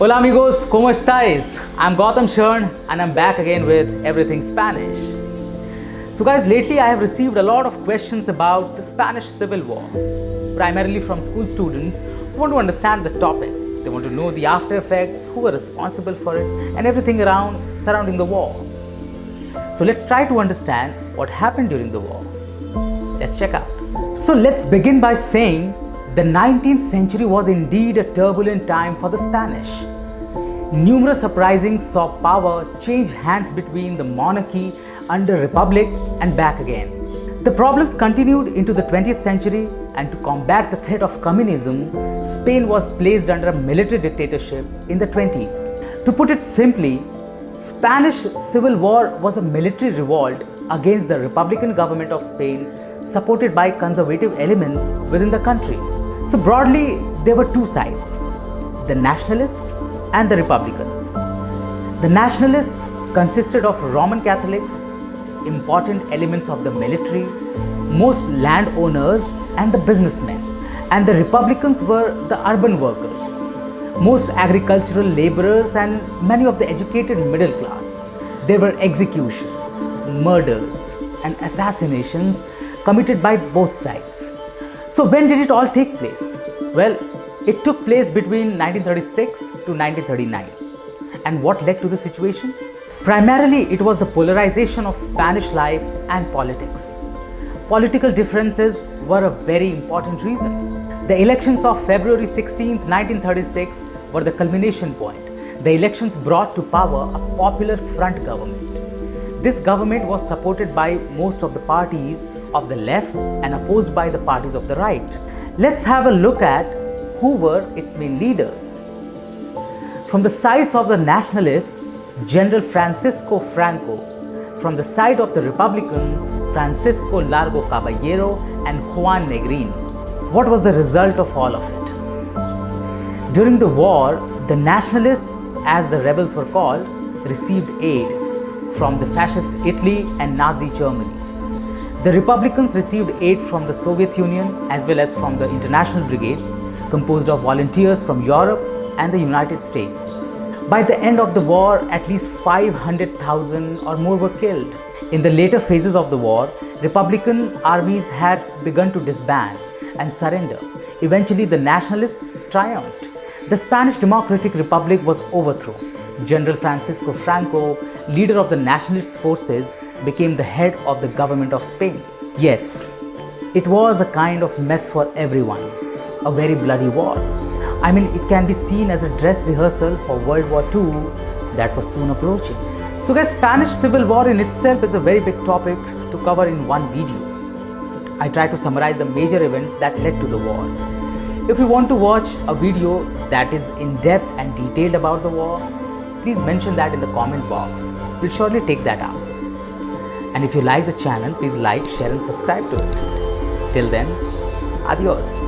Hola amigos, ¿cómo estáis? I'm Gautam Sir and I'm back again with Everything Spanish. So guys, lately I have received a lot of questions about the Spanish Civil War, primarily from school students who want to understand the topic. They want to know the after effects, who were responsible for it, and everything surrounding the war. So let's try to understand what happened during the war. Let's check out. So let's begin by saying the 19th century was indeed a turbulent time for the Spanish. Numerous uprisings saw power change hands between the monarchy under republic and back again. The problems continued into the 20th century, and to combat the threat of communism, Spain was placed under a military dictatorship in the 20s. To put it simply, Spanish Civil War was a military revolt against the Republican government of Spain, supported by conservative elements within the country. So broadly, there were two sides, the Nationalists and the Republicans. The Nationalists consisted of Roman Catholics, important elements of the military, most landowners and the businessmen. And the Republicans were the urban workers, most agricultural laborers and many of the educated middle class. There were executions, murders and assassinations committed by both sides. So when did it all take place? Well, it took place between 1936 to 1939. And what led to the situation? Primarily, it was the polarization of Spanish life and politics. Political differences were a very important reason. The elections of February 16, 1936 were the culmination point. The elections brought to power a popular front government. This government was supported by most of the parties of the left and opposed by the parties of the right. Let's have a look at who were its main leaders. From the sides of the Nationalists, General Francisco Franco. From the side of the Republicans, Francisco Largo Caballero and Juan Negrin. What was the result of all of it? During the war, the Nationalists, as the rebels were called, received aid from the Fascist Italy and Nazi Germany. The Republicans received aid from the Soviet Union as well as from the International Brigades, composed of volunteers from Europe and the United States. By the end of the war, at least 500,000 or more were killed. In the later phases of the war, Republican armies had begun to disband and surrender. Eventually, the Nationalists triumphed. The Spanish Democratic Republic was overthrown. General Francisco Franco, leader of the nationalist forces, became the head of the government of Spain. Yes, it was a kind of mess for everyone, a very bloody war. I mean, it can be seen as a dress rehearsal for World War II that was soon approaching. So guys, Spanish Civil War in itself is a very big topic to cover in one video. I try to summarize the major events that led to the war. If you want to watch a video that is in depth and detailed about the war, please mention that in the comment box. We'll surely take that up. And if you like the channel, please like, share and subscribe to it. Till then, adios.